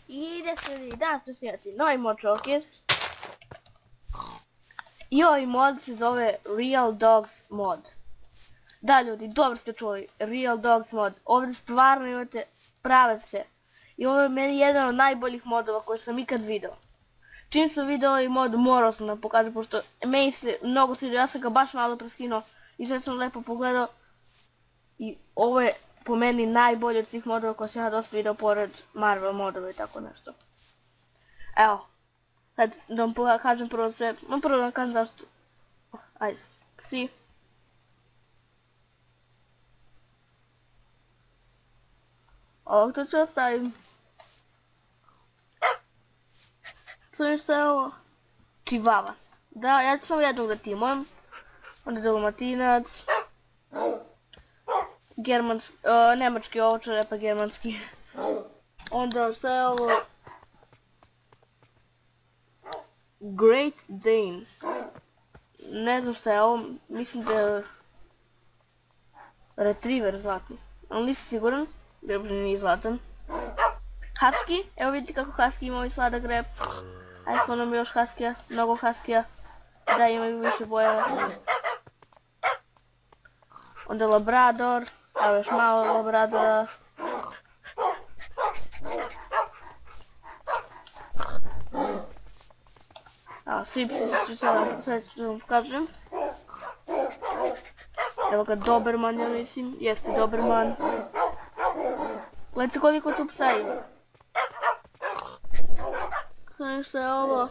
I ide se i danas ću snimati novi mod showcase. I ovaj mod se zove Real Dogs mod. Da ljudi, dobro ste čuli, Real Dogs mod. Ovdje stvarno imate prave pse. I ovo je meni jedan od najboljih modova koje sam ikad video. Čim sam video ovaj mod morao sam da pokažem, pošto meni se mnogo sviđa, ja sam ga baš malo preskinuo i sve sam lepo pogledao. I ovo je po meni najbolji od svih modova koje sam ja dosta video pored Marvel modova i tako nešto. Evo, sad da vam kažem prvo sve, prvo da vam kažem zašto. Ajde, psi. Ovog to ću ostavim. Sve što je ovo? Čivava. Da, ja ću samo jednog da timujem. Onda dalmatinac. Nemački ovčar, pa germanski. Onda sve je ovo Great Dane. Ne znam šta je ovo, mislim da je Retriever zlatni. Ali nisam siguran, jer nije zlatan. Husky, evo vidite kako Husky ima ovaj sladak rep. Ajde smo nam još Huskija, mnogo Huskija. Da, imaju više boja. Onda Labrador, evo još malo Labradora. Evo, svi psi ću sad ću vam pokažem. Evo ga Doberman, ja mislim, jeste Doberman. Gledajte koliko tu psa ima. Sve što je ovo?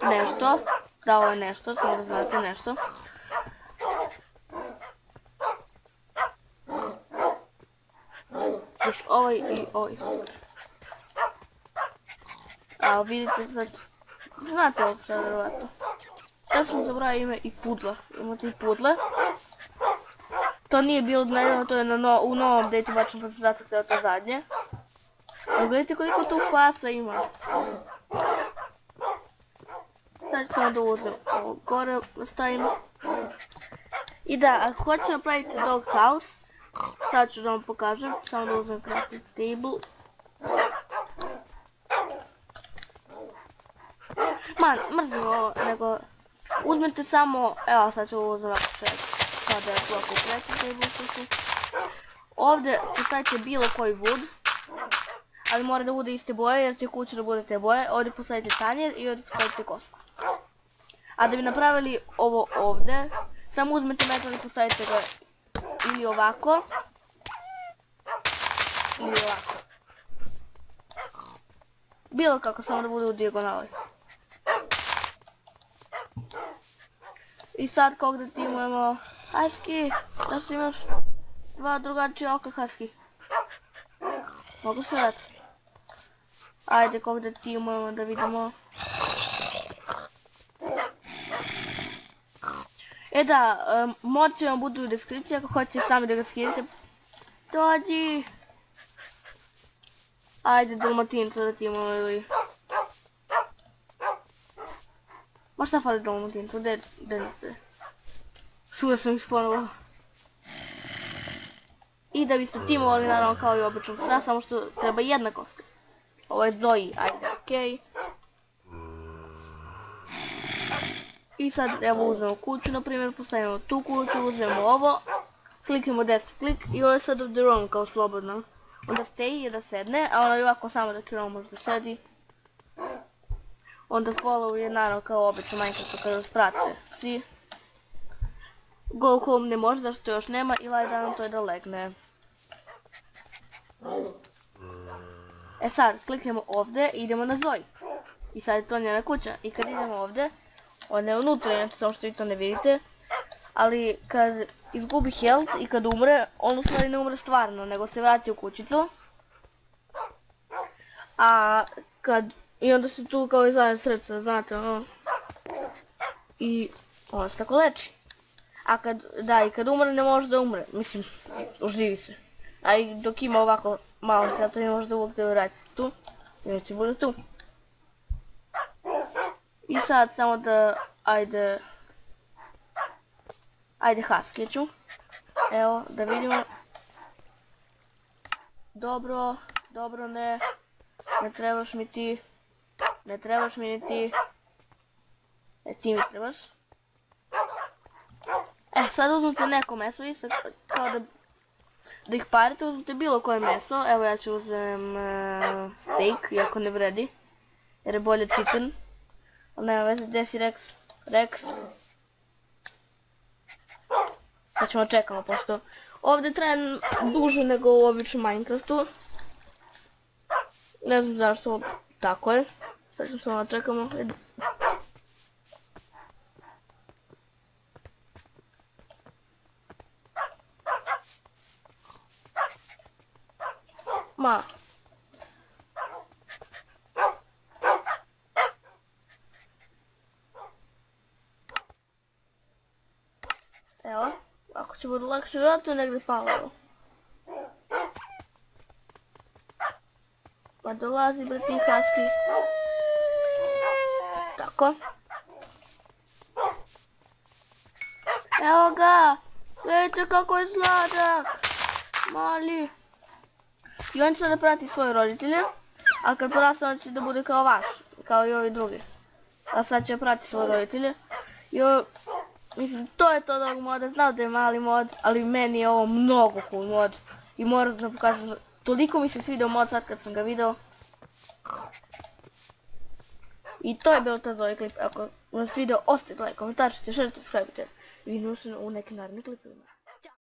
Nešto. Da, ovo je nešto, samo da znate nešto. Još ovaj i ovaj. Evo vidite sad. Znate ovo psa vjerovatno. Ja sam zabrao ime i pudla. Imate i pudle. To nije bilo nedavno, to je u novom update-u bačem, pa sam zato htio to zadnje. Ali gledajte koliko tu pasa ima. Sad ću samo da uzem ovo gore, stavim. I da, ako hoćete napraviti dog house, sad ću da vam pokažem, samo da uzem crafting table. Man, mrzim ovo, nego uzmite samo, evo sad ću uzem ovako čovjek, sada je tu ovako crafting table. Ovdje postavite bilo koji wood, ali mora da bude iste boje jer će kuća da bude te boje. Ovdje postavite tanjer i ovdje postavite kosku. A da bi napravili ovo ovdje, samo uzmete metal i postavite ga ili ovako, ili ovako. Bilo kako, samo da bude u dijagonali. I sad kog da timujemo Husky, da su imaš dva drugačija oka Husky. Mogu se dati. Ajde kog da timujemo da vidimo. E da, mod će vam budu u deskripciji ako hoćete sami da ga skinete. Dođi! Ajde dalmatinca da timujemo ili... Ma šta fali dalmatincu, gdje niste? Svuda sam ih ponovo. I da biste timovali naravno kao i obično psa, samo što treba jedna koska. Ovo je Zoe, ajde, okej. I sad evo uzmemo kuću, na primjer, postavimo tu kuću, uzmemo ovo, kliknemo desni klik i ovo je sad ovdje wrong kao slobodno. Onda stay je da sedne, a onda ovako samo da krenemo može da sedi. Onda follow je naravno kao obično Minecraftu kada vas prate psi. Go home ne može zašto još nema i lie down to je da legne. E sad kliknemo ovdje i idemo na Zoe. I sad je to njena kuća i kad idemo ovdje, ona je unutra, inače samo što vi to ne vidite. Ali kad izgubi health i kad umre, on u stvari ne umre stvarno, nego se vrati u kućicu. I onda se tu kao izgleda srca, znate ono. I ona se tako leči. A kad umre ne može da umre, mislim, oživi se. A i dok ima ovako malo health ne može da uopće vratiti tu. I neće bude tu. I sad samo da, ajde Husky ću. Evo, da vidimo. Dobro, ne. Ne trebaš mi ti. Ne trebaš mi ni ti. Ti mi trebaš. Sad uzmite neko meso isto kao da ih parite, uzmite bilo koje meso. Evo ja ću uzem steak, iako ne vredi. Jer je bolje chicken. Ali nema veze, gdje si Rex? Rex. Pa ćemo čekamo, pošto ovdje traje duže nego u običnom Minecraftu. Ne znam zašto, tako je. Sad ćemo samo čekamo. Ma. Evo, ako će budu lakše, vjerojatno je negdje palo. Pa dolazi brati Husky. Tako. Evo ga! Vidite kako je sladak! Mali! I on će sada prati svoje roditelje, a kad porasne on će da bude kao vaš, kao i ovi drugi. A sad će prati svoje roditelje. Mislim, to je to od ovog moda, znam da je mali mod, ali meni je ovo mnogo cool mod. I moram da pokažem, toliko mi se svidio mod sad kad sam ga video. I to je bilo to za ovaj klip, ako vam se svidio, ostavite like, komentar, šerite, subscribe-te. I vidimo se u nekim narednim klipima.